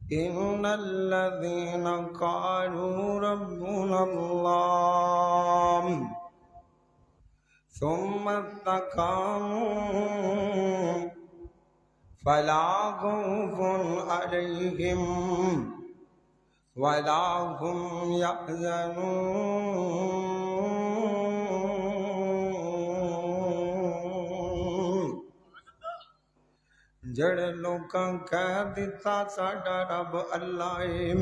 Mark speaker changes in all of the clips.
Speaker 1: إن الذين قالوا ربنا الله ثم استقاموا فلا خوف عليهم ولا هم يحزنون جڑے لوکاں کہہ دیتا ساڈا رب اللہ ہے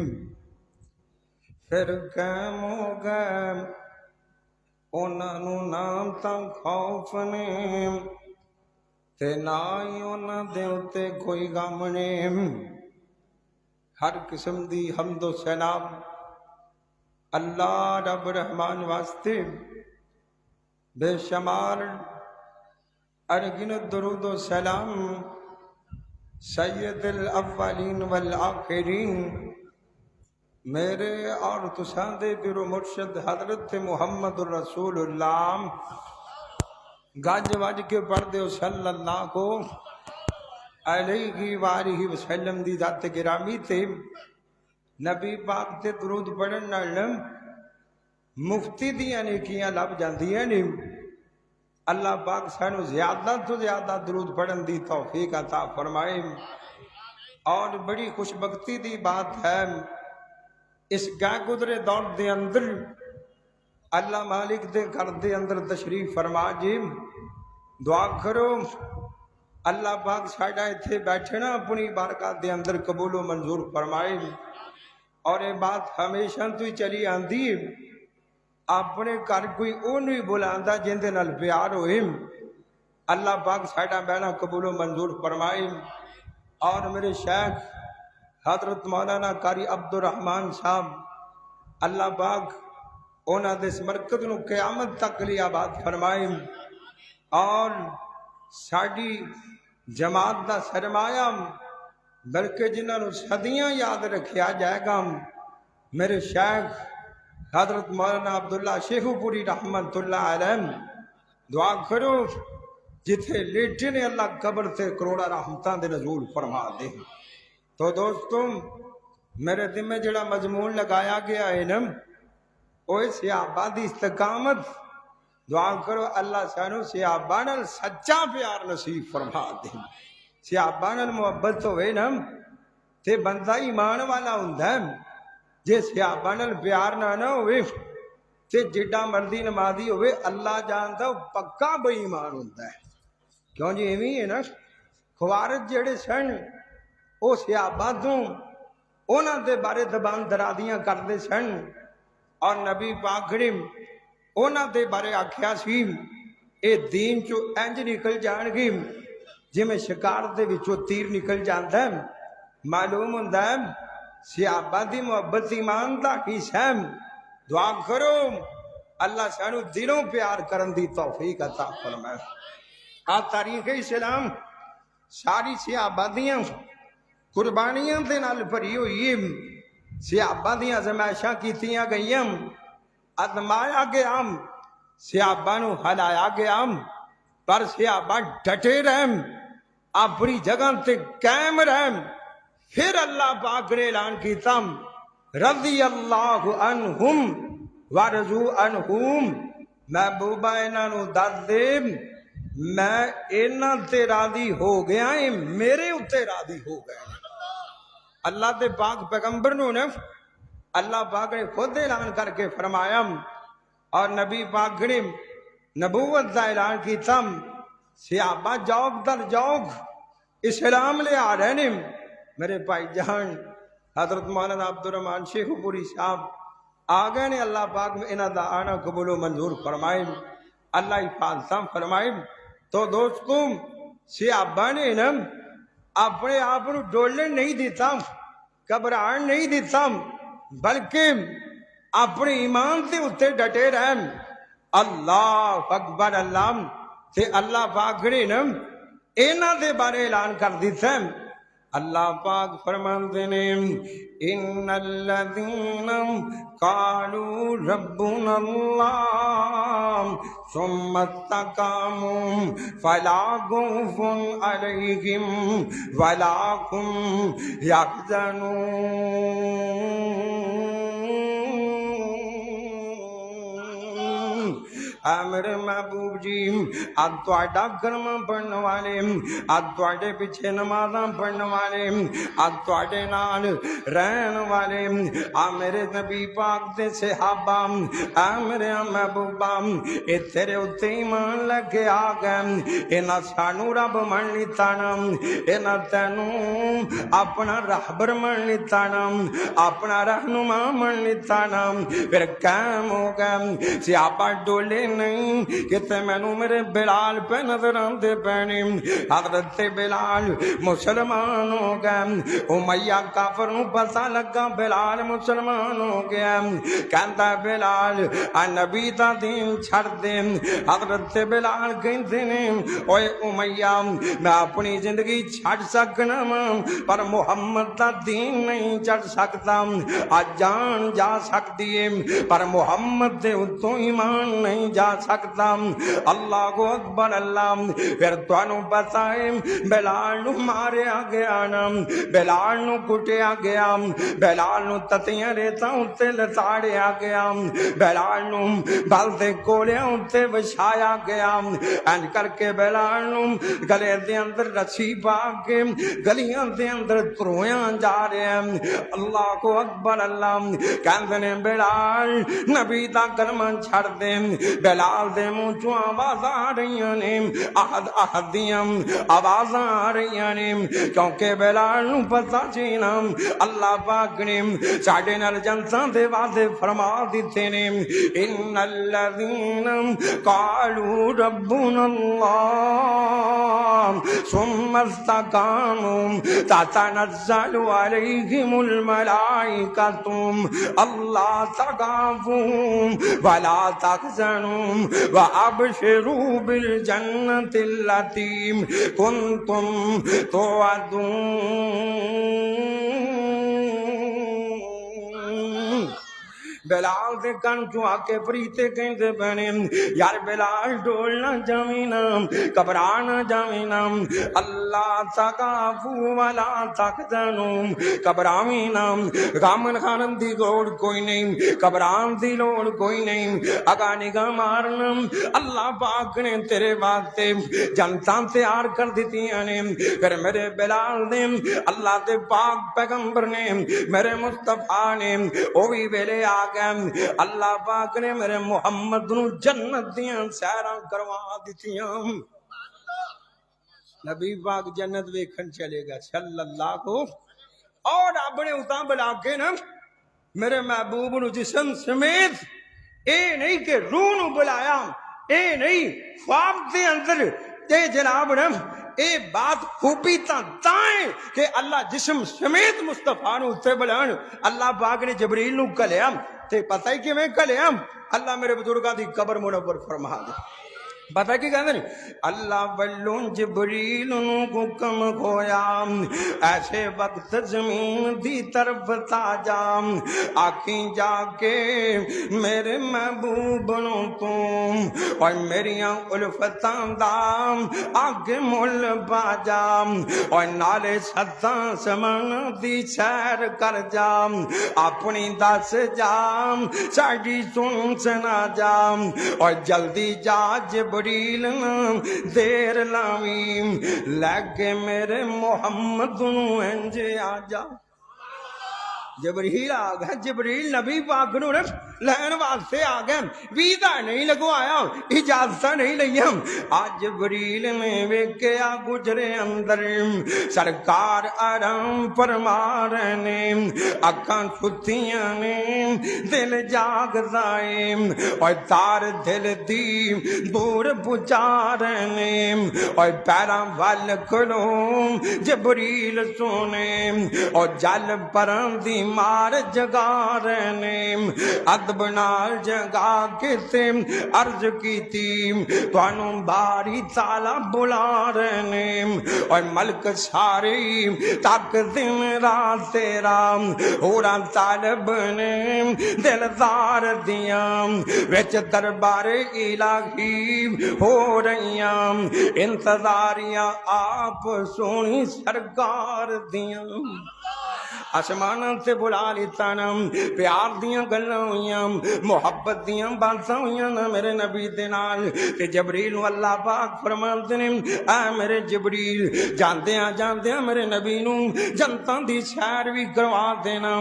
Speaker 1: پھر قائم ہو گئے انہاں نوں نام تاں خوف نے تے نہ ہی انہاں دے اُتے کوئی غم نے ہر قسم دی حمد و ثنا اللہ رب رحمان واسطے بے شمار ارگن درود و سلام سید الاولین والآخرین میرے اور تساں دے پیر و مرشد حضرت محمد رسول اللہ گاج واج کے پڑھ دے صلی اللہ علیہ وآلہ وسلم دی ذات گرامی تے نبی پاک تے درود پڑھن نال مفتی دیاں نیکیاں لب جاندیاں نے اللہ پاک سانو زیادہ تو زیادہ درود پڑھن دی توفیق عطا فرمائے اور بڑی خوش بختی دی بات ہے اس گاہ گزرے دور دے اندر اللہ مالک دے گھر دے اندر تشریف فرما جی دعا کرو اللہ پاک ساڈا ایتھے بیٹھنا اپنی بارگاہ دے اندر قبول و منظور فرمائے اور یہ بات ہمیشہ تو ہی چلی آندی اپنے گھر کوئی او نہیں بلاندا جن دے نال پیار ہوئے اللہ پاک ساڈا بہنا قبول و منظور فرمائے اور میرے شیخ حضرت مولانا قاری عبدالرحمان صاحب اللہ پاک اونا دس مرکز نو قیامت تک لی آباد فرمائے اور ساڑی جماعت دا سرمایہ بلکہ جنہاں نو صدیاں یاد رکھیا جائے گا میرے شیخ حضرت مولانا عبداللہ شیخو پوری رحمت اللہ علیہ دعا کرو جتھے لیٹے نے اللہ قبر سے کروڑا رحمتاں دے نزول فرما دے تو دوستوں میرے دل میں جڑا مضمون لگایا گیا ہے نا اوہ صحابہ دی استقامت دعا کرو اللہ سانو صحابہ نال سچا پیار نصیب فرما دے صحابہ نال محبت ہوئے نا تے بندہ ایمان والا ہوندا ہے جے صحابہ نال پیار نہ ہوئے تے جڈا مرضی نمازی ہوئے اللہ جاندا پکا بے ایمان ہوندا ہے کیوں جی ایویں ہے نا خوارج جڑے سن او صحابہ تو انہاں دے بارے زبان درازیاں کردے سن اور نبی پاک کریم انہاں دے بارے آکھیا سی اے دین چو انج نکل جان گے جویں شکار دے وچوں تیر نکل جاندا ہے معلوم ہوندا ہے صحابہ دی محبت ایمان دا حصہ ہے دعا کرو اللہ سانو دلوں پیار کرن دی توفیق عطا فرمائے تاریخ اسلام ساری صحابہ دیاں قربانیاں دے نال بھری ہوئی صحابہ دیاں آزمائشاں کیتیاں گئیاں آزمایا گیا صحابہ نو ہلایا گیا پر صحابہ ڈٹے رہم اپنی جگہ تے قائم رہم پھر اللہ پاک نے اعلان کیتا رضی اللہ عنہم ورضوا عنہم محبوبہ انہاں نو دس دے میں انہاں تے راضی ہو گیا میرے اتے راضی ہو گئے اللہ دے پاک پیغمبر نو نے اللہ پاک نے خود اعلان کر کے فرمایا اور نبی پاک نے نبوت دا اعلان کیتا صحابہ جوگ در جوگ اسلام لے آ رہے نے میرے بھائی جان حضرت مولانا عبدالرحمان شیخ پوری صاحب آگے نے اللہ پاک میں انہاں دا آنا قبول و منظور فرمائے اللہ حفاظتاں فرمائے تو دوستوں صحابہ نے نا اپنے آپ کو ڈولن نہیں دیتا گھبران نہیں دیتا بلکہ اپنے ایمان سے اتنے ڈٹے رہے اللہ اکبر اللہ تے اللہ پاک نے نا انہاں دے بارے اعلان کر دیتا ہے اللہ پاک فرماتے ہیں ان الذین قالوا ربنا اللہ ثم استقاموا فلا خوف علیہم ولا هم اے میرے محبوب جی آج تواڈا کلمہ پڑھنے والے آج تواڈے پیچھے نمازاں پڑھنے والے آج تواڈے نال رہن والے آ میرے نبی پاک دے صحابہ اے میرے محبوبہ اے تیرے اتے ایمان لے کے آ گئے انہاں سانو رب من لیتا نا انہاں تینوں اپنا رہبر من لیتا نا اپنا رہنما من لیتا نا پھر قائم ہو گئے صحابہ ڈولے نہیں کہ مینو میرے بلال پہ نظر آتے پینے حضرت بلال مسلمان ہو گئے امیہ کافر نو پتہ لگا بلال مسلمان ہو گیا کہندا بلال نبی دا دین چھڑ دے حضرت بلال کہندے نے اوے امیہ میں اپنی زندگی چھڑ سکنا پر محمد دا دین نہیں چھڑ سکتا آج جان جا سکتی ہے پر محمد دے اتوں ایمان نہیں جا سکتا اللہ اکبر اللہ پھر تانوں بتائے بلال نو ماریا گیا نا بلال نو کٹیا گیا بلال نو تتیاں ریتاں اتے لتاڑیا گیا بلال نو بلدے کولیاں اتے وچھایا گیا انج کر کے بلال نو گلے دے اندر رسی پا کے گلیاں دے اندر ترویاں جا رہے ہیں اللہ اکبر اللہ کہندے نے بلال نبی دا کلمہ چھڑ دے بلال دے منہ چوں آواز آ رہی نے احد احدیاں آواز آ رہی نے کیونکہ بلال نو پتہ سی نا اللہ پاک نے ساڈے نال جنتاں دے وعدے فرما دتے نے ان الذین قالوا ربنا اللہ ثم استقاموا تتنزل علیہم الملائکۃ اللہ تخافوا ولا تحزنوا وابشروا بالجنة التي كنتم توعدون بلال دے کن چوں آ کے فریتے کہندے بنے یار بلال ڈولنا جاوینا گھبرانا جاوینا اللہ تخافوا ولا تحزنوا گھبراوینا غم کھان دی لوڑ کوئی نہیں گھبران دی لوڑ کوئی نہیں اگا نگاہ مارنا اللہ پاک نے تیرے واسطے جنتاں تیار کر دتیاں نے پھر میرے بلال نے اللہ دے پاک پیغمبر نے میرے مصطفیٰ نے او بھی ویلے آ اللہ پاک نے میرے محمد نو جنت دیاں سیراں کروا دتیاں نبی پاک جنت ویکھن چلے گا صلی اللہ کو اور رب نے اتاں بلا کے نا میرے محبوب نو جسم سمیت اے نہیں کہ روح نو بلایا اے نہیں خواب دے اندر اے جناب نا اے بات خوبی تائیں کہ اللہ جسم سمیت مصطفیٰ نو اتنے بلان اللہ پاک نے جبریل نو کلیا تے پتہ ہی کہ میں کلیا اللہ میرے بزرگاں دی قبر منور فرما دے پتہ کی کہندے نے اللہ ولوں جبریل نو حکم کھویا ایسے وقت زمین دی طرف تاجا آکھیں جا کے میرے محبوب نو تم اور میریاں الفتاں دا آگے مل باجا اور نالے ستاں سمان دی سیر کر جا اپنی دس جا ساڈی سن سنا جا اور جلدی جا جبریل دیر لاویم لگے میرے محمد نو انجے آ جا جبریل آ گیا جبریل نبی پاک نو لین واسطے آ گئے ویزا نہیں لگوایا اجازت نہیں لیا آج جبریل نے ویکھیا گجرے اندر سرکار آرام فرما رہے نے اکھاں چھتیاں نے دل جاگدا اے اور تار دل دی دور پہنچا رہے نے اور پیراں ول کھلو جبریل سونے اور جل پراں دی مار جگا رہے نے ادب نال جگا کے تے عرض کیتی تانوں باری تعالی بلا رہے نے اور ملک سارے تک دن رات تیرا ہورا طالب نے دلدار دیاں وچ دربار الہی ہو رہیاں انتظاریاں آپ سونی سرکار دیاں آسمان سے بلا لیتا نا پیار دیاں گلاں ہویاں محبت دیاں باتاں ہویاں نا میرے نبی دے نال تے جبریل نو اللہ پاک فرماندے نے اے میرے جبریل جاندیاں میرے نبی نو جنتاں دی سیر بھی کروا دینا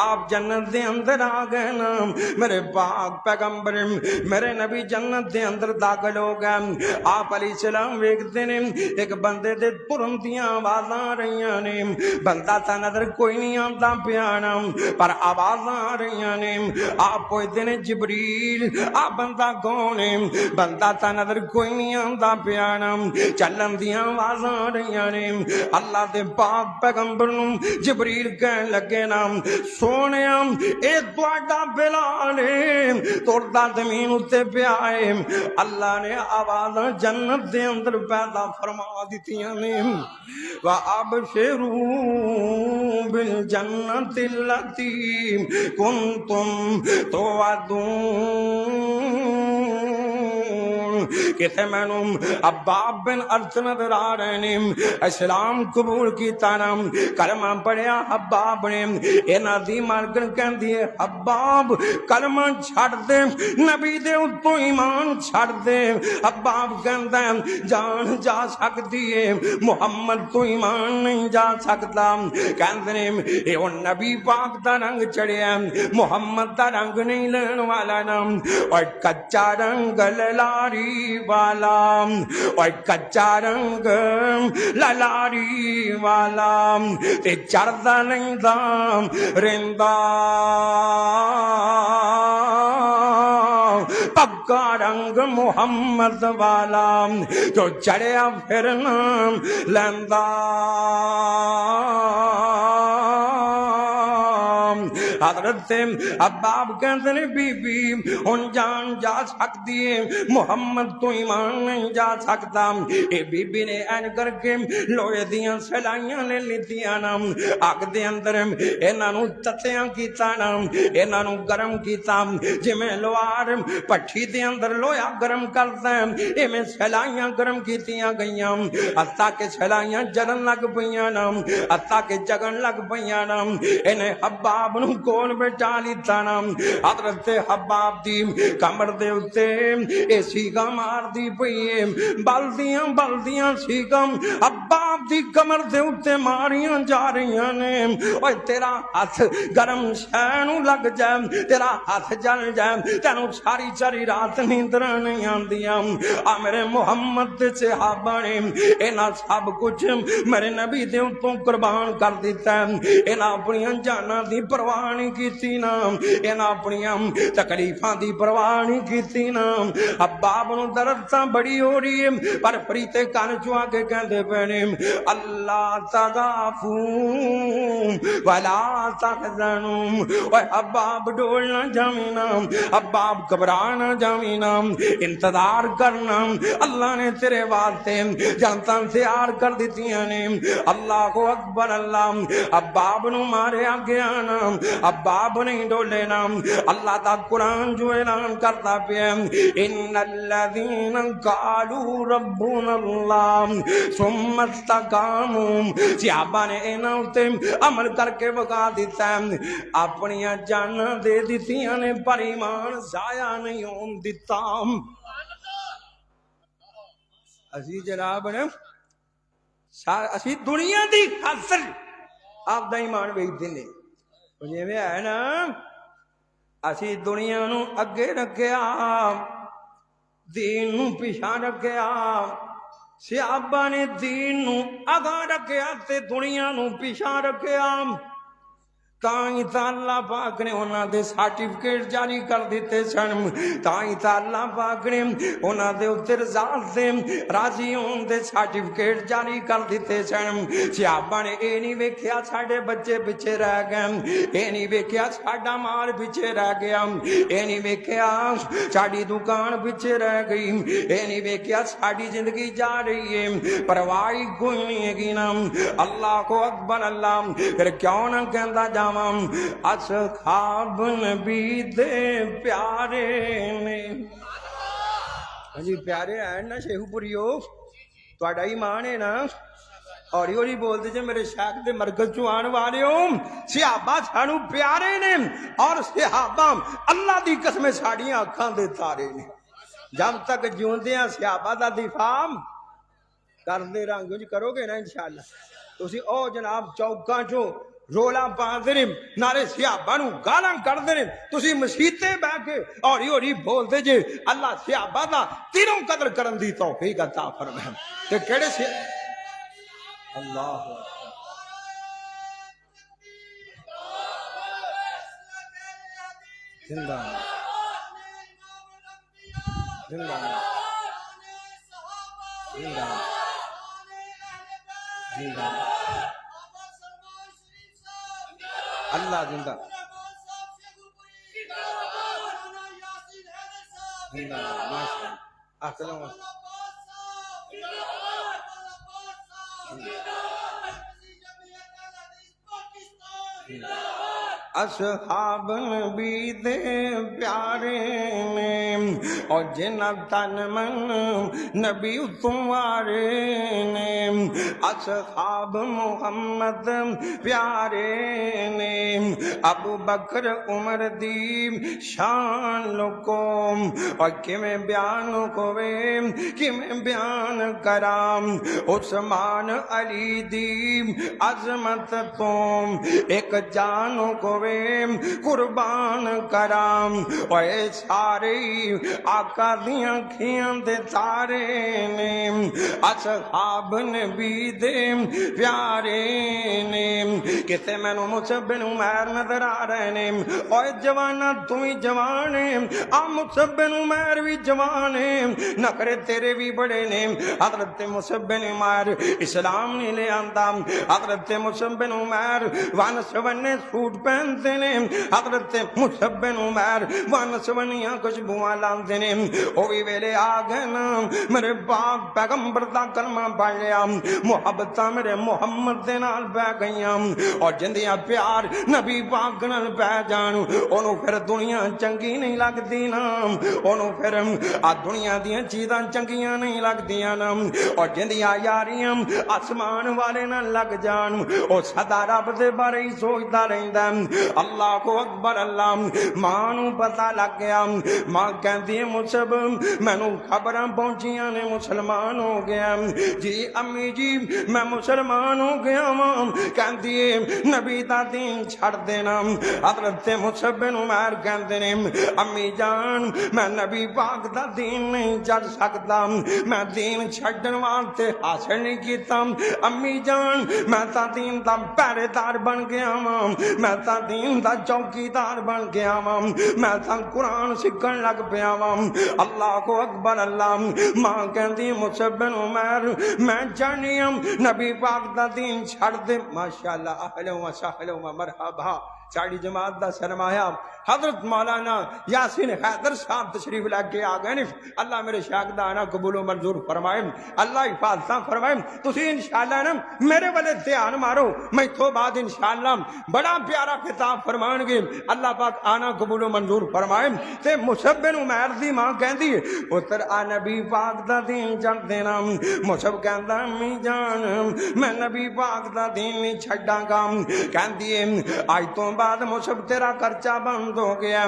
Speaker 1: آپ جنت دے اندر آ گئے نا میرے پاک پیغمبر میرے نبی جنت دے اندر داخل ہو گئے آپ علیہ السلام ویکھدے نے ایک بندے دے ترن دیاں آوازاں آ رہیاں نے بندہ تا نظر کوئی نہیں آتا پیانا پر آواز آ رہی نے آپ پوچھتے نے جبریل آ بندہ کون ہے بندہ تا نظر کوئی نہیں آتا پیانا چلن دیاں آواز آ رہی نے اللہ دے پاک پیغمبر نو جبریل کہن لگے نا سونے اے تواڈا بلال ہے توڑدا زمین اتے پیا ہے اللہ نے آواز جنت دے اندر پیدا فرما دتیاں نے وَأَبْشِرُوا بالجنت التي كنتم توعدون کہتے میں عباب بن ارت نظر آ رہے نے اسلام قبول کیتا نا کلمہ پڑھیا عباب نے اینا دی مارکن کہن دیئے عباب کلمہ چھڑ دے نبی دے اتو ایمان چھڑ دے عباب کہن دے جان جا سکتی ہے محمد تو ایمان نہیں جا سکتا کہن دے اے وہ نبی پاک دا رنگ چڑھیا محمد دا رنگ نہیں لین والا نا اور کچا رنگ للاری والا اور کچا رنگ للاری والا تے چڑھدا نہیں دا رندا پکا رنگ محمد والا جو چڑھیا پھر نام لیندا حضرت عباب کہتے ہیں بی بی ان جان جا سکتی ہے محمد تو ایمان نہیں جا سکتا اے بی بی نے این کر کے لوہے دیاں سلائیاں لے لیتیاں نا آگ دے اندر اینا نو تتیاں کیتا نا اینا نو گرم کیتا جی میں لوار پٹھی دے اندر لویا گرم کرتا ہے اے میں سلائیاں گرم کیتیاں گئیاں حتیٰ کہ سلائیاں جلن لگ پئیاں نا حتیٰ کہ جگن لگ پئیاں نا انہیں حباب نو کول بچا لیتا نا حضرت حباب دی کمر دے اتے اے سیگا مار دی پئیے بلدیاں سیگا حباب دی کمر دے اتے ماریاں جا رہیاں نے اوہ تیرا ہاتھ گرم شینو لگ جائے تیرا ہاتھ جل جائے تینو ساری چاری رات نیندر نہیں آندیاں آ میرے محمد دے صحابہ نے اینا سب کچھ میرے نبی دے اتوں قربان کر دیتا ہے اینا اپنی جانا دی پروانی کیتی نا اینا اپنی تکلیفاں دی پروانی کیتی نا عباب نو درد بڑی ہو رہی ہے پر فریتے کان چوا کے کہندے پینے اللہ تغافون ولا تحزنون اوہ عباب ڈولنا جامینا عباب گھبرانا جامینا انتظار کرنا اللہ نے تیرے واسطے جانتاں تیار کر دیتیاں نے اللہ اکبر اللہ عباب نو مارے آگے آنا عباب نہیں ڈولے نا اللہ دا قرآن جو اعلان کرتا پیا ان الذین قالوا ربنا اللہ ثم استقاموا صحابہ نے اینا ہوتے عمل کر کے بگا دیتا ہے اپنی جان دے دیتیاں نے پر ایمان ضائع نہیں ہون دیتا اسی جناب نے اسی دنیا دی خاطر آپ دا ایمان بیچ دینے جی میں ہے نا اسی دنیا نو اگے رکھیا دین نو پیچھا رکھیا صحابہ نے دین نو اگا رکھیا تے دنیا نو پیچھا رکھیا تائیں تا اللہ پاک نے انہاں دے سرٹیفکیٹ جاری کر دیتے سن، تائیں تا اللہ پاک نے انہاں دے اتر ذات دے راضی ہون دے سرٹیفکیٹ جاری کر دیتے سن۔ صحابہ نے اے نہیں ویکھیا ساڈے بچے پیچھے رہ گئے، اے نہیں ویکھیا ساڈا مال پیچھے رہ گیا، اے نہیں ویکھیا ساڈی دکان پیچھے رہ گئی، اے نہیں ویکھیا ساڈی زندگی جا رہی ہے، پرواہ کوئی نہیں ہے نا۔ اللہ کو اکبر اللہ، پھر کیوں نہ کہندا جا اصحاب نبی دے پیارے نے۔ جی پیارے ہیں نا شیخو پوریو، تہاڈا ایمان ہے نا؟ اور یہ بولتے جے میرے شیخ دے مرکز چوں آن والے ہو، صحابہ سانو پیارے نے، اور صحابہ اللہ دی قسم ساڈیاں اکھاں دے تارے نے۔ جب تک جیوندیاں صحابہ دا دفاع کردے رہو گے، کرو گے نا انشاءاللہ، تسی او جناب چوکاں چوں رولا پاندے نے، نارے صحابہ نو گالاں کردے نے، تسی مسیتے بیٹھ کے اور یہ بولتے جے اللہ صحابہ دا تینوں قدر کرن دی توفیق عطا فرمائے۔ تے کیڑے سے اللہ زندہ زندہ زندہ زندہ اللہ زندہ زندہ ماشاء اللہ اصحاب نبی دے پیارے نے، اور جنہ تن من نبی تمہارے نے، اصحاب محمد پیارے نے۔ ابو بکر عمر دی شان لکو، اور کمیں بیان کوئے کمیں بیان کرام، عثمان علی دی عظمت تم ایک جانو کوئے قربان کرام، اور اے سارے آقا دیاں کھیاں دے تارے نے، اصحاب نبی دے پیارے نے۔ کتے میں نو مصعب بن عمیر نظر آ رہے نے، اور جوانا تمہیں جوانے، مصعب بن عمیر بھی جوانے، نخرے تیرے بھی بڑے نے۔ حضرت مصعب بن عمیر اسلام نہیں لے آندا، حضرت مصعب بن عمیر وان سونے سوٹ پہنتے نے، حضرت مصعب بن عمیر وان سونیاں کچھ بواں لاندے نے۔ او بھی ویلے آ گئے نا، میرے باپ پیغمبر دا کلمہ پڑھ لیا، محبتاں میرے محمد دے نال پہ گئیاں، اور جندیاں پیار نبی پاک نال پہ جان، انہوں پھر دنیا چنگی نہیں لگ دی نا، انہوں پھر دنیا دیاں چیزاں چنگیاں نہیں لگ دیاں نا، اور جندیاں یاریاں آسمان والے نہ لگ جان، او سدا رب دے بارے ہی سوچدا رہندا۔ اللہ کو اکبر اللہ۔ ماں نو پتہ لگ گیا، ماں کہندی مصعب مینوں خبراں پہنچیاں نے مسلمان ہو گیا۔ جی امی جی میں مسلمان ہو گیا ہاں، کہندی نبی دا دین چھڑ دینا۔ حضرت مصعب بن عمیر کہندے نے امی جان میں نبی پاک دا دین نہیں چھڑ سکتا، میں دین چھڈن واسطے حاصل نہیں کیتا، امی جان میں تا دین دا پہرے دار بن گیا ہاں، میں تا دین دا چوکیدار بن گیا ہاں، میں تا قرآن سکھن لگ پیا ہاں۔ اللہ کو اکبر اللہ۔ ماں کہندی مصعب بن عمیر میں جانی ہوں نبی پاک دا دین چھڑ دے۔ ماشاءاللہ اہلا و سہلا و مرحبا۔ ساڑی جماعت دا سرمایہ حضرت مولانا یاسین حیدر صاحب تشریف لے کے آ گئے۔ اللہ میرے شاگردہ آنا قبول و منظور فرمائے، اللہ حفاظتہ فرمائے۔ تسی انشاءاللہ نا میرے والے دھیان مارو، میں تو بعد انشاءاللہ بڑا پیارا خطاب فرمان گے، اللہ پاک آنا قبول و منظور فرمائے۔ تے مصعب بن عمیر دی ماں کہندی پتر آ نبی پاک دا دین چھڑ دینا۔ مصعب کہندا امی جان میں نبی پاک دا دین نہیں چھڈاں گا۔ کہندی آج تو بعد مصعب تیرا خرچہ بند ہو گیا،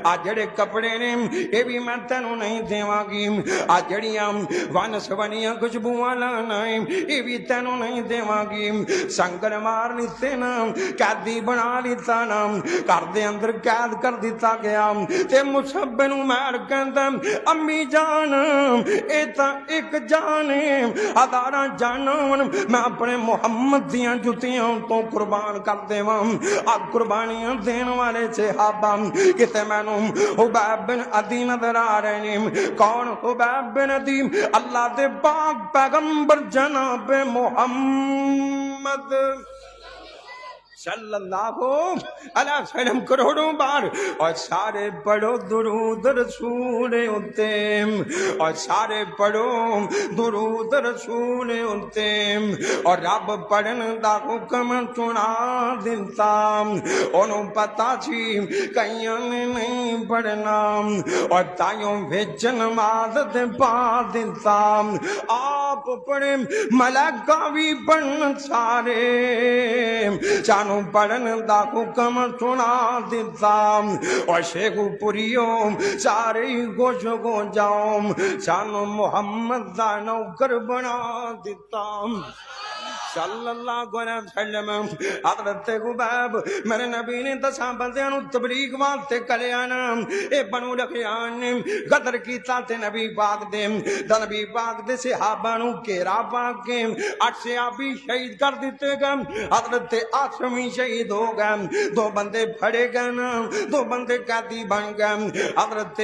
Speaker 1: آج جڑے کپڑے نے یہ بھی میں تینوں نہیں دیواں گی، آج جڑیاں ون سونیاں خوشبوواں لانا یہ بھی تینوں نہیں دیواں گی۔ سنگر مار لیتے نا، قیدی بنا لیتا نا، گھر دے اندر قید کر دیتا گیا۔ تے مصعب بن عمیر کہندا امی جان اے تا ایک جان ہزاراں جاناں میں اپنے محمد دیاں جتیاں تو قربان کر دیواں۔ قربان قربانیاں دین والے صحابہ کتے مینوں حبیب بن عدی نظر آ رہے ہیں. کون حبیب بن عدی؟ اللہ دے پاک پیغمبر جناب محمد صلی اللہ علیہ وسلم کروڑوں بار. اور سارے پڑھو درود رسول اتم، اور سارے پڑھو درود رسول اتم. اور رب پڑھن دا حکم سنا دیتا، انہوں پتا سی کئیاں نے نہیں پڑھنا، اور تائیوں وچ نماز دے پا دیتا. آپ پڑھے ملائکہ بھی پڑھن سارے، چانو پڑھن دا حکم سنا دیتا. اور شیخ پوریوں سارے گوش گو جاؤ، چانو محمد دا نوکر بنا دیتا صلی اللہ علیہ وسلم. حضرت حبیب میرے نبی نے دساں بندیاں نو تبلیغ واسطے کلیا نا. اے بنو لحیان نے غدر کیتا تے نبی پاک دے نبی پاک دے صحابہ نو گھیرا پا کے 8 صحابی شہید کر دیتے گئے. حضرت آسمی شہید ہو گئے، 2 بندے پھڑے گئے نا، 2 بندے قیدی بن گئے. حضرت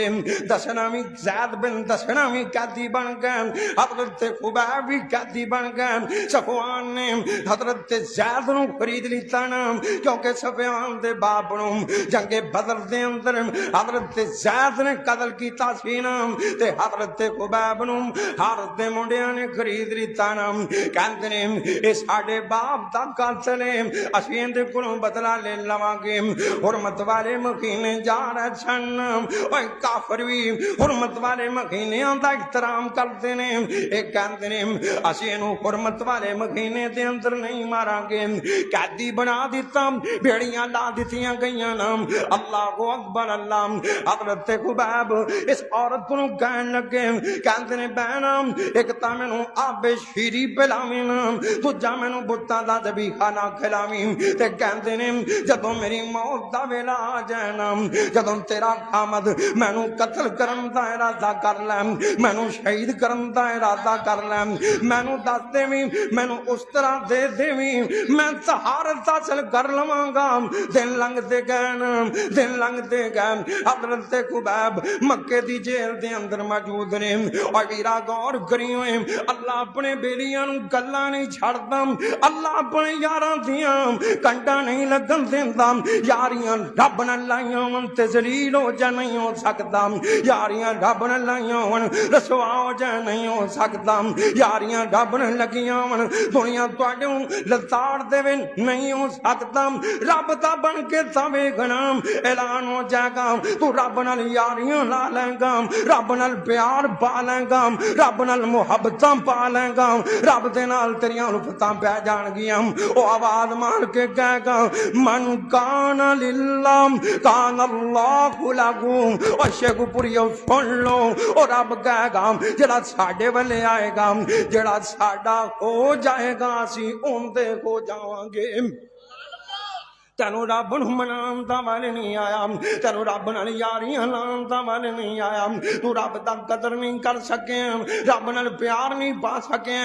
Speaker 1: دسنامی زید بن دسنامی قیدی بن گئے، حضرت حبیب بھی قیدی بن گئے. صفوان نے حضرت زید نو خرید لیتا نا، کیونکہ صفوان دے باپ نو جنگ بدر دے اندر حضرت زید نے قتل کیتا سی نا، تے حضرت حبیب نو حارث دے منڈیاں نے خرید لیتا نا. کہندے نے اے ساڈے باپ دا قاتل ہے، اسی اندے کولوں بدلہ لے لواں گے. حرمت والے مہینے جا رہے سن، اوے کافر بھی حرمت والے مہینیاں دا احترام کردے نے. اے کہندے نے اسی اینو حرمت والے مہینے دے اندر نہیں مارا گے. قیدی بنا دیتا، بیڑیاں لا دیتیاں گئیاں نا. اللہ اکبر اللہ. حضرت حبیب اس عورت کو کہن لگے، کہندے نے بہنا ایک تا مینوں آب شیری پلاویں نا، دوجا مینوں بتاں دا ذبیحہ نہ کھلاویں. تے کہندے نے جدوں میری موت دا ویلا آ جائے نا، جدوں تیرا خامد مینوں قتل کرن دا ارادہ کر لے، مینوں شہید کرن دا ارادہ کر لے، مینوں دس دیویں، مینوں اس طرح دے دیویں میں طہارت حاصل کر لواں گا. دن لنگ دے گئے، دن لنگ دے گئے. حضرت حبیب مکے دی جیل دے اندر موجود نے. اور ویرا غور کری ہوئے، اللہ اپنے بیلیاں نو گلاں نہیں چھڑدا، اللہ اپنے یاراں دیاں کنڈاں نہیں لگن دیندا. یاریاں رب نال لائیاں ہون تے ذلیل ہو جا نہیں ہو سکدا، یاریاں رب نال لائیاں ہون رسوا ہو جا نہیں ہو سکدا، یاریاں رب نال لگیاں ہون دنیا تواڈوں لتاڑ دے نہیں ہو سکدا. رب دا بن کے تاوے گنام اعلان ہو جائے گا، تو رب نال یاریاں لا لے گا، رب نال پیار پا لے گا، رب نال محبتاں پا لے گا، رب دے نال تیریاں الفتاں پہ جان گیاں. او آواز مار کے کہے گا من کان للہ کان اللہ لہو. او شیخ پوریو سن لو، او رب کہے گا جڑا ساڈے والے آئے گا، جڑا ساڈا ہو جائے گا اسی اوندے ہو جاواں گے. تینوں رب نو منان دا ول نہیں آیا، تینوں رب نال یاریاں لان دا ول نہیں آیا. تو رب دا قدر نہیں کر سکے، رب نال پیار نہیں پا سکے.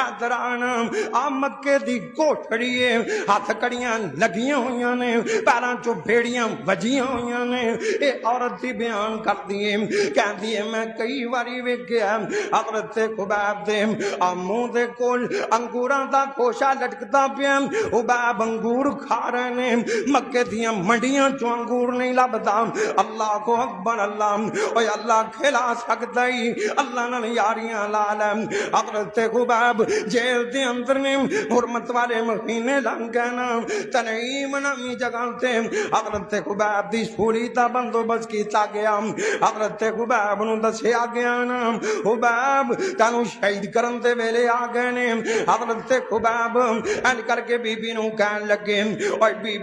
Speaker 1: ادھر آ مکے دی کوٹھڑی ہے، ہاتھ کڑیاں لگیاں ہوئیاں نے، پیراں چوں بھیڑیاں وجیاں ہوئیاں نے. اے عورت دی بیان کردی ہے، کہندی ہے میں کئی واری ویکھیا حضرت حبیب دے منہ دے کول انگوراں دا کوشا لٹکدا پیا. حبیب انگور کھا رہے نے، مکے دیاں منڈیاں چوں انگور نہیں لبدا. اللہ کو اکبر اللہ. اوے اللہ کھلا سکدا ہی، اللہ نال یاریاں لا لے. حضرت حبیب جیل دے اندر نے، حرمت والے مہینے لنگ گئے نا. تنعیم نامی جگہ تے حضرت حبیب دی سولی دا بندوبست کیتا گیا. حضرت حبیب نو دسیا گیا نا حبیب تانوں شہید کرن دے ویلے آ گئے نے. حضرت حبیب ان کر کے بی بی نو کہن لگے اوے بی بی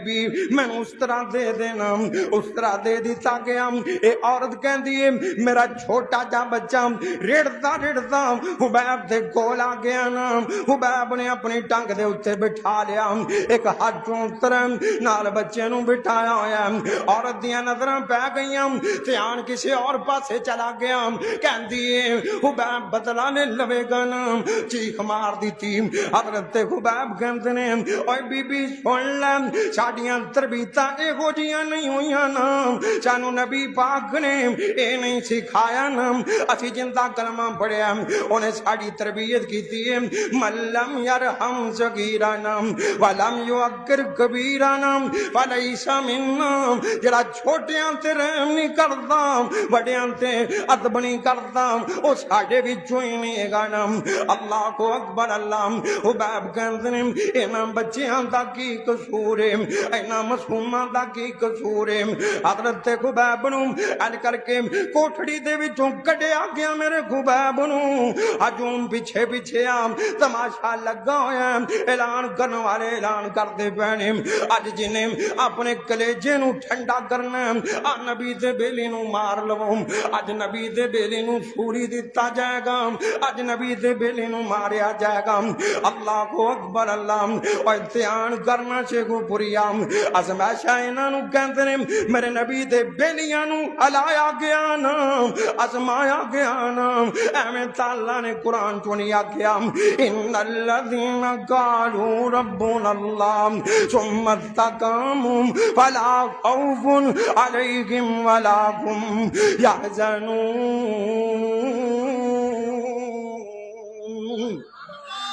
Speaker 1: میں اس طرح دے دینا، اس طرح دے دیتا گیا. اے عورت کہندی ہے میرا چھوٹا جا بچہ ریڑتا ریڑتا حبیب دے کول آ گیا نا. حبیب نے اپنی ٹنگ دے اوتے بٹھا لیا، ایک ہاتھ چوں اترن نال بچے نو بٹھایا ہویا. عورت دیاں نظراں پہ گئیاں، دھیان کسی اور پاسے چلا گیا. کہندی ہے حبیب بدلہ نے لوے گا نا، چیخ مار دیتی. حضرت حبیب کہندے نے اوے بی بی سن لے ساڈیاں تربیتاں ਇਹੋ ਜੀਆਂ ਨਹੀਂ ਹੋਈਆਂ ਨਾ ਸਾਨੂੰ ਨਬੀ ਪਾਕ ਨੇ ਇਹ ਨਹੀਂ ਸਿਖਾਇਆ ਨਾ ਅਸੀਂ ਜਿੰਦਾ ਕਲਮਾ ਪੜਿਆ ਉਹਨੇ ਸਾਡੀ ਤਰਬੀਅਤ ਕੀਤੀ ਹੈ ਮੱਲਮ ਯਰਹਮ ਸਗੀਰਾਨਾ ਵਲਮ ਯੁਅਕਰ ਕਬੀਰਾਨਾ ਫਲੈਸਾ ਮਿੰਨਾ ਜਿਹੜਾ ਛੋਟਿਆਂ ਤੇ ਰਹਿਮ ਨਹੀਂ ਕਰਦਾ ਵੱਡਿਆਂ ਤੇ ਅਦਬ ਨਹੀਂ ਕਰਦਾ ਉਹ ਸਾਡੇ ਵਿੱਚੋਂ ਹੀ ਨਹੀਂ ਹੈਗਾ ਨਾ ਅੱਲਾਹੁ ਅਕਬਰ ਅੱਲਾਹ ਹੁਬੈਬ ਕਹਿੰਦੇ ਨੇ ਇਹਨਾਂ ਬੱਚਿਆਂ ਦਾ ਕੀ ਕਸੂਰ ਹੈ ਇਹਨਾਂ ਮਾਸੂਮਾਂ ਦਾ ਕੀ ਕਸੂਰ ਹੈ ਹਜ਼ਰਤ ਖੁਬੈਬ ਨੂੰ ਅਲ ਕਰਕੇ ਕੋਠੜੀ ਦੇ ਵਿੱਚੋਂ ਕੱਢਿਆ ਗਿਆ ਮੇਰੇ ਖੁਬੈਬ ਨੂੰ ਹਜੂਮ ਪਿੱਛੇ ਪਿੱਛੇ ਆ ਤਮਾਸ਼ਾ ਲੱਗਾ ਹੋਇਆ ਐਲਾਨ ਕਰਨ ਵਾਲੇ ਐਲਾਨ ਕਰਦੇ ਪਏ ਨੇ ਅੱਜ ਜਿਹਨੇ ਆਪਣੇ ਕਲੇਜੇ ਨੂੰ ਠੰਡਾ ਕਰਨਾ ਆ ਨਬੀ ਦੇ ਬੇਲੀ ਨੂੰ ਮਾਰ ਲਵੋ ਅੱਜ ਨਬੀ ਦੇ ਬੇਲੀ ਨੂੰ ਸੂਰੀ ਦਿੱਤਾ ਜਾਏਗਾ ਅੱਜ ਨਬੀ ਦੇ ਬੇਲੀ ਨੂੰ ਮਾਰਿਆ ਜਾਏਗਾ ਅੱਲਾਹੁ ਅਕਬਰ ਅੱਲਾਹ ਓਏ ਧਿਆਨ ਕਰਨਾ ਸ਼ੇਖੂਪੁਰੀਆ ਅਜ਼ਮਾਇਸ਼ਾਂ ਇਹਨਾਂ ਨੂੰ ਕਹਿੰਦੇ ਨੇ ਮੇਰੇ ਨਬੀ ਦੇ ਬੇਲੀਆਂ ਨੂੰ ਹਲਾਇਆ ਗਿਆ ਨਾ ਅਜ਼ਮਾਇਆ ਗਿਆ ਨਾ ਐਵੇਂ ਤਾਂ ਅੱਲਾਹ ਨੇ ਕੁਰਾਨ ਚੋਂ ਨਹੀਂ ਆਖਿਆ ਇਨੱਲਜ਼ੀਨਾ ਕਾਲੂ ਰੱਬੁਨਾ ਅੱਲਾਹ ਸੁੰਮਾ ਇਸਤਕਾਮੂ ਫਲਾ ਖੌਫੁਨ ਅਲੈਹਿਮ ਵਲਾ ਹੁਮ ਯਹਜ਼ਨੂਨ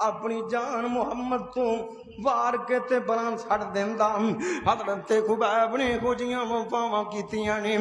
Speaker 1: اپنی جان محمد تو وار کے تے بران چھڑ دیندا حضرت خبیب نے خوجیاں وفاواں کیتیاں نے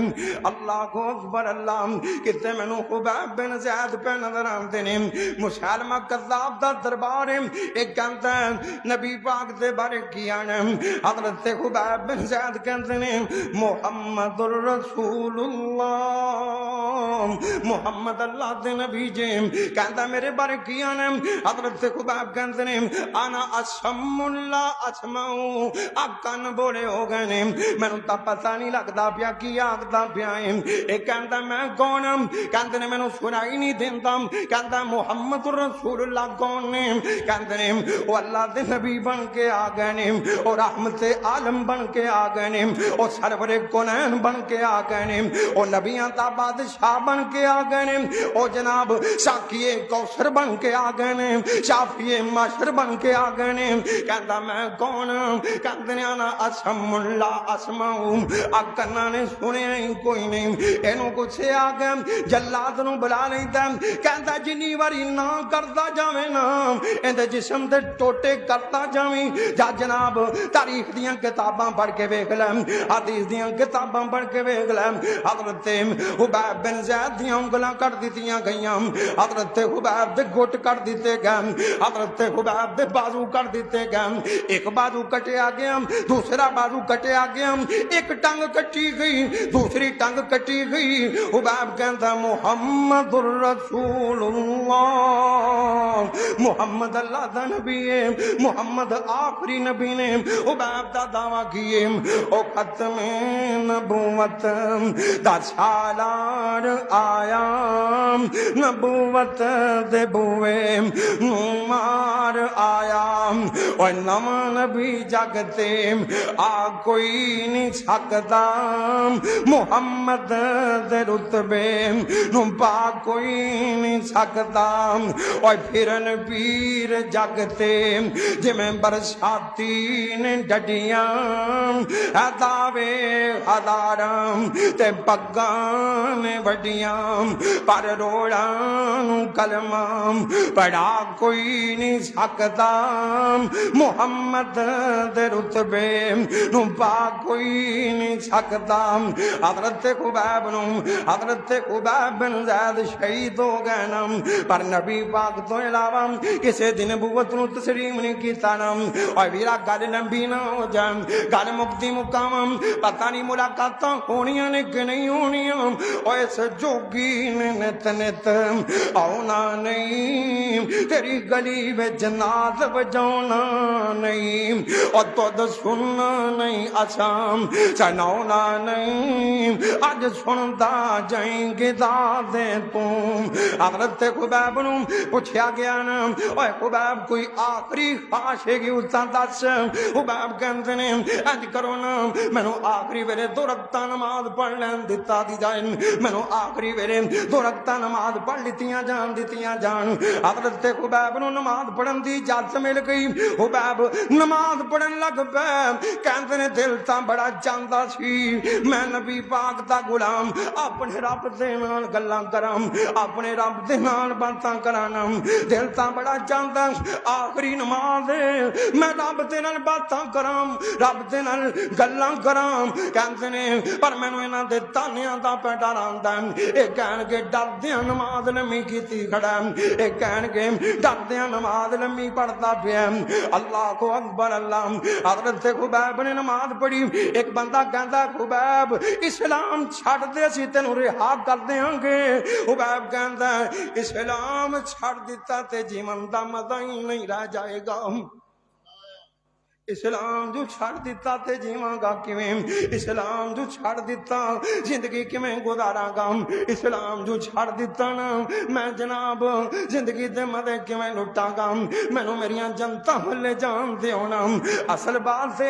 Speaker 1: اللہ کو اکبر اللہ کتے مینوں خبیب بن زید پہ نظر آندے نے مسلمہ کذاب دا دربار ایک کہندا ہے نبی پاک دے بارے کیا نے حضرت خبیب بن زید کہندے نے محمد الرسول اللہ محمد اللہ دے نبی جی کہندا میرے بارے کیا نے حضرت خبیب کہندے نے انا اسم اللہ اسماؤ اکن بولے ہو گئے نے مینوں تا پتہ نہیں لگدا پیا کی آکھدا پیا اے کہندا میں کون کہندے نے مینوں سنائی نہیں دیندا کہندا محمد رسول اللہ کون نے کہندے نے او اللہ دے نبی بن کے آ گئے نے اور رحمت عالم بن کے آ گئے نے اور سرور کونین بن کے آ گئے نے اور نبیاں دا بادشاہ بن کے آ گئے نے اور جناب ساقی کوثر بن کے آ گئے نے شافی معاشر بن کے آ گئے نے کہندا میں کون کہندے نے انا اسم اللہ اسماؤ اکنا نے سنیا ہی کوئی نہیں اینو کچھ آ گئے جلاد نو بلا لیندا کہندا جنی واری نہ کردا جاویں نا ایندے جسم دے ٹوٹے کرتا جاویں جا جناب تاریخ دیاں کتاباں پڑھ کے ویکھ لے حدیث دیاں کتاباں پڑھ کے ویکھ لے حضرت خبیب بن زید دیاں انگلاں کٹ دتیاں گئیاں حضرت خبیب دے گھٹ کٹ دتے گئے حضرت خبیب دے بازو کٹ دتے گئے ایک بازو کٹیا گیا دوسرا بازو کٹیا گیا ایک ٹنگ کٹی گئی دوسری ٹنگ کٹی گئی خبیب کہندا محمد الرسول اللہ محمد اللہ دا نبی ہے محمد آخری نبی نے خبیب دا دعویٰ کیے او ختم نبوت دا سالار آیا نبوت دے بوئے نمار آیا اور نم نبی جگتے آ کوئی نہیں سکتا محمد دے رتبے نو پا کوئی نہیں سکتا اور پھرن پیر جگتے جی میں برساتی نے ڈڈیاں دعوے ہزاراں تے پگاں نے وڈیاں پر روڑاں کلماں پڑھا کوئی نہیں سکتا محمد دے رتبے نو پا کوئی نہیں سکتا حضرت خبیب نو حضرت خبیب بن زید شہید ہو گئے نا پر نبی پاک تو علاوہ کسے دن نبوت نو تسلیم نہیں کیتا نا اور ویرا گل لمبی نہ ہو جائے گل مکتی مقام پتہ نہیں ملاقاتاں ہونیاں نے کہ نہیں ہونیاں اور اس جوگی نے نت نت آنا نہیں تیری گلی میں جنات بجانا نہیں اور تو سننا نہیں آسام سناؤنا نہیں آج سنتا جائیں گے دادیں تم حضرت خبیب نو پوچھا گیا نا اوے خبیب کوئی آخری خواہش ہے کہ اتنا دس خبیب کہندے نے انج کرو نا مینوں آخری ویلے دو رکعتاں نماز پڑھ لین دتا دی جائے مینوں آخری ویلے دو رکعتاں نماز پڑھ لیتیاں جان حضرت خبیب نو نماز پڑھن دی اجازت مل گئی خبیب نماز پڑھن لگ پے کہندے نے دل تاں بڑا چاہندا سی میں نبی پاک دا غلام اپنے رب دے نال گلاں کراں اپنے رب دے نال باتاں کراں دل تاں بڑا چاہندا آخری نماز میں رب دے نال باتاں کراں رب دے نال گلاں کراں کہندے نے پر مینوں انہاں دے تانیاں دا پہ ڈر آندا اے کہن کے ڈردیاں نماز لمبی کیتی کھڑا اے کہن کے ڈردیاں نماز لمبی پڑھدا پیا اللہ کو اکبر اللہ حضرت خبیب نے نماز پڑھی ایک بندہ کہندا خبیب اسلام چھڑ دے اسی تینوں رہا کر دیاں گے خبیب کہندا اسلام چھڑ دیتا تے جیون دا مزہ ہی نہیں رہ جائے گا اسلام جو چھڑ دیتا تے جیواں گا کیویں اسلام جو چھڑ دیتا زندگی کیویں گزاراں گا اسلام جو چھڑ دیتا نا میں جناب زندگی دے مزے کیویں لٹاں گا مینوں میریاں جنتاں لے جان دیو نا اصل بات تے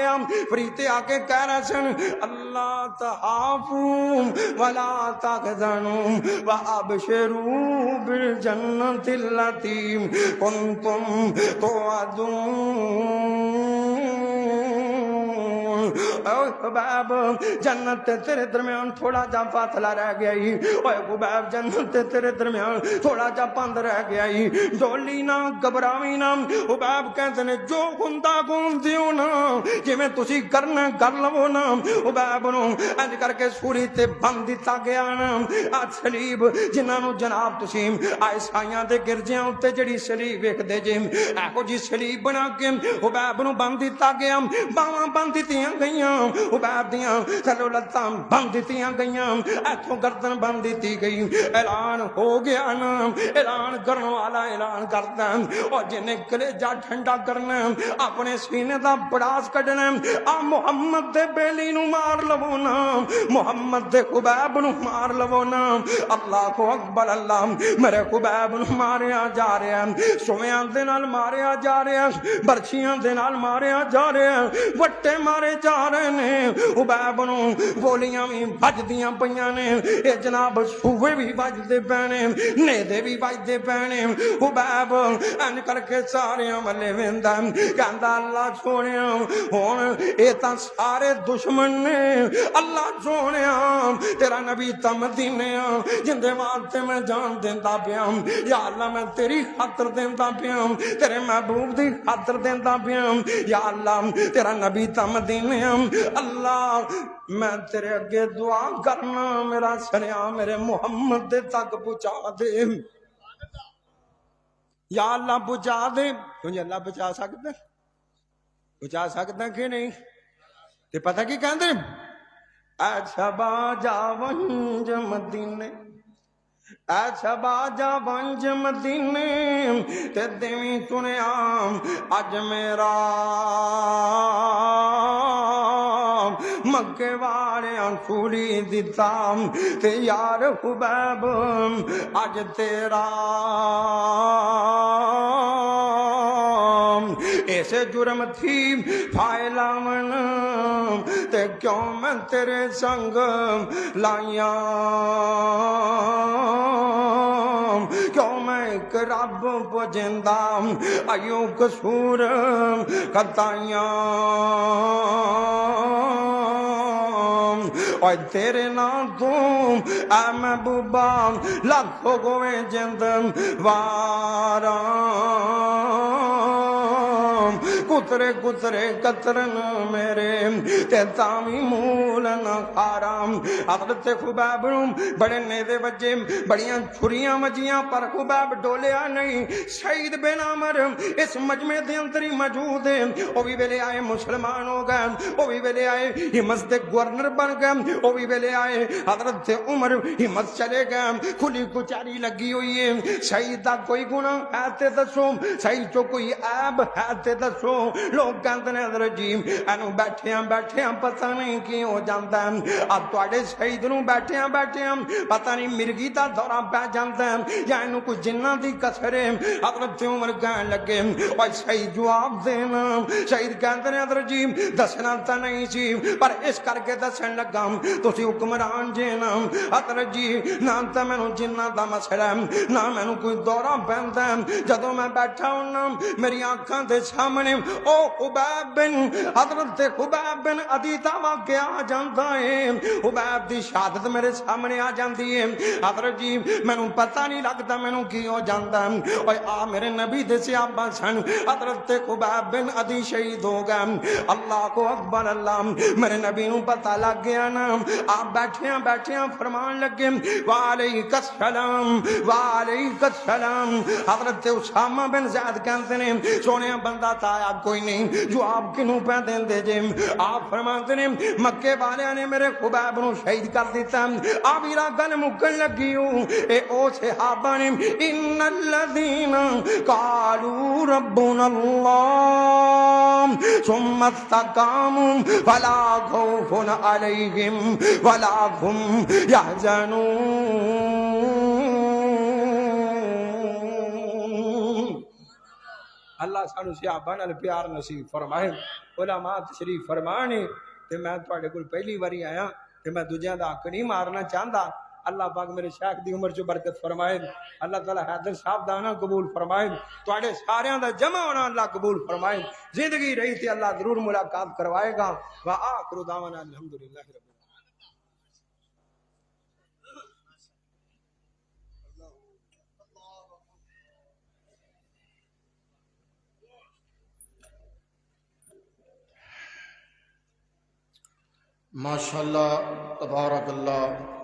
Speaker 1: فریتے آ کے کہہ رہے سن اللہ تخافوا ولا تحزنوا وابشروا بالجنة التي كنتم توعدون اوے خباب جنت تے تیرے درمیان تھوڑا جا فاصلہ رہ گیا ہی، اوے خباب جنت تے تیرے درمیان تھوڑا جا پند رہ گیا ہی، ڈولی نہ گھبراوی نہ۔ خباب کہتے نے جو ہوندا کون دیو نا، جویں تسی کرنا کر لو نا۔ خباب نو انج کر کے سولی تے بند دتا گیا نا۔ آ سلیب جنہاں نو جناب تسی عیسائیاں دے گرجیاں اُتے جڑی سلیب ویکھدے جے، ایہو جی سلیب بنا کے خباب نو بند دتا گیا، باواں بند دتیاں گئیاں، خباب دیاں تھلوں لتاں بند دتیاں گئیاں، ایتھوں گردن بند دتی گئی۔ اعلان ہو گیا نا، اعلان کرن والا اعلان کردا، اور جنے کلیجہ ٹھنڈا کرنا، اپنے سینے دا بڑاس کڈنا، آ محمد دے بیلی نو مار لو نا، محمد دے خباب نو مار لو نا۔ اللہ کو اکبر، اللہ میرے خباب نو ماریا جا رہا ہے، سویاں دے نال ماریا جا رہا ہے، برچھیاں دے نال ماریا جا رہا ہے، وٹے مارے جا رہے نے، خباب نو گولیاں بھی بجدیاں پیاں نے، اے جناب سوے بھی بجدے پینے، نیدے بھی بجدے پینے۔ خباب ان کر کے سارے ملے ویندا، کہندا اللہ سونیا ہن اے تاں سارے دشمن نے، اللہ سونیا تیرا نبی تا مدینے جندے واسطے میں جان دیندا پیا، یا اللہ میں تیری خاطر دیندا پیا، تیرے محبوب دی خاطر دیندا پیا، یا اللہ تیرا نبی تا مدینے، اللہ میں تیرے اگے دعا کرنا میرا سنیا میرے محمد دے تک پہنچا دے، یا اللہ پہنچا دے۔ کیونکہ اللہ پہنچا سکتا کہ نہیں؟ تے پتہ کی کہندے اے شبا جا ونج مدینے، اے شبا جا ونج مدینے، تے دیویں سنیا اج میرا مکے والیاں سولی دتا، تے یار خباب اج تیرا ایسے جرم تھی پھائلا من، تے کیوں میں تیرے سنگ لائیاں، کیوں میں ایک رب پجندہ ایوں قصور کتائیاں، اور تیرے نام تو اے محبوبہ لاکھوں گوے جند وارا، کترے کترے قطرن میرے تے تامی مول نہ خارام۔ حضرت خباب بڑے نیدے وجے، بڑیاں چھریاں وجیاں، پر خباب ڈولیا نہیں۔ شہید بن عامر اس مجمع دے اندر ہی موجود ہے، وہ بھی ویلے آئے مسلمان ہو گئے، وہ بھی ویلے آئے ہمت دے گورنر بن گئے، وہ بھی ویلے آئے حضرت عمر ہمت چلے گئے، کھلی کچاری لگی ہوئی ہے۔ شہید دا کوئی گناہ ہے تے دسو، شہید چو کوئی عیب ہے تے دسو۔ لوگ کہتے ہیں حضرت جی اینو بیٹھیاں پتہ نہیں کی ہو جانتا ہے، اب تواڈے شہید نو بیٹھیاں پتہ نہیں مرگی دا دورہ پہ جانتا ہے یا اینو کوئی جنہ دی کسر ہے۔ حضرت عمر کہنے لگے اور شہید جواب دینا، شہید کہتے ہیں حضرت جی دسنا تا نہیں سی پر اس کر کے دسن لگا تسی حکمران جے نا، حضرت جی نہ تا مینوں جنہ دا مسئلہ ہے نہ مینوں کوئی دورہ پیندا ہے، جدوں میں بیٹھا ہونا میری آنکھاں دے سامنے او خباب بن حضرت خباب بن عدی دا واقعہ آ جاندا ہے، خباب دی شہادت میرے سامنے آ جاندی ہے۔ حضرت جی مینوں پتہ نہیں لگدا مینوں کی ہو جاندا ہے، اوے آ میرے نبی دے صحابہ سن، حضرت خباب بن عدی شہید ہو گئے۔ اللہ کو اکبر، اللہ میرے نبی نوں پتہ لگ گیا نا، آپ بیٹھیاں فرمان لگے وعلیک السلام وعلیک السلام۔ حضرت اسامہ بن زید کہتے ہیں سونے بندہ تا آیا کوئی نہیں جو آپ کنوں پہ دین دے جے، آپ فرماتے ہیں مکے والے نے میرے خباب نو شہید کر دیتا، آپ ایرا گل مکن لگی ہوں اے او صحابہ نے ان الذین قالوا ربنا اللہ ثم استقاموا فلا خوف علیہم ولا هم يحزنون۔ اللہ سانو صحابہ نال پیار نصیب فرمائے، علماء تشریف فرمانے تے میں تواڈے کول پہلی واری آیا تے میں دوجیاں دا حق نہیں مارنا چاہندا، اللہ پاک میرے شیخ دی عمر چ برکت فرمائے اللہ تعالی حیدر صاحب دا نا قبول فرمائے تواڈے ساریاں دا جمع ہونا اللہ قبول فرمائے زندگی رہی تے اللہ ضرور ملاقات کروائے گا وآخر دعوانا الحمدللہ رب العالمین
Speaker 2: ماشاءاللہ تبارک اللہ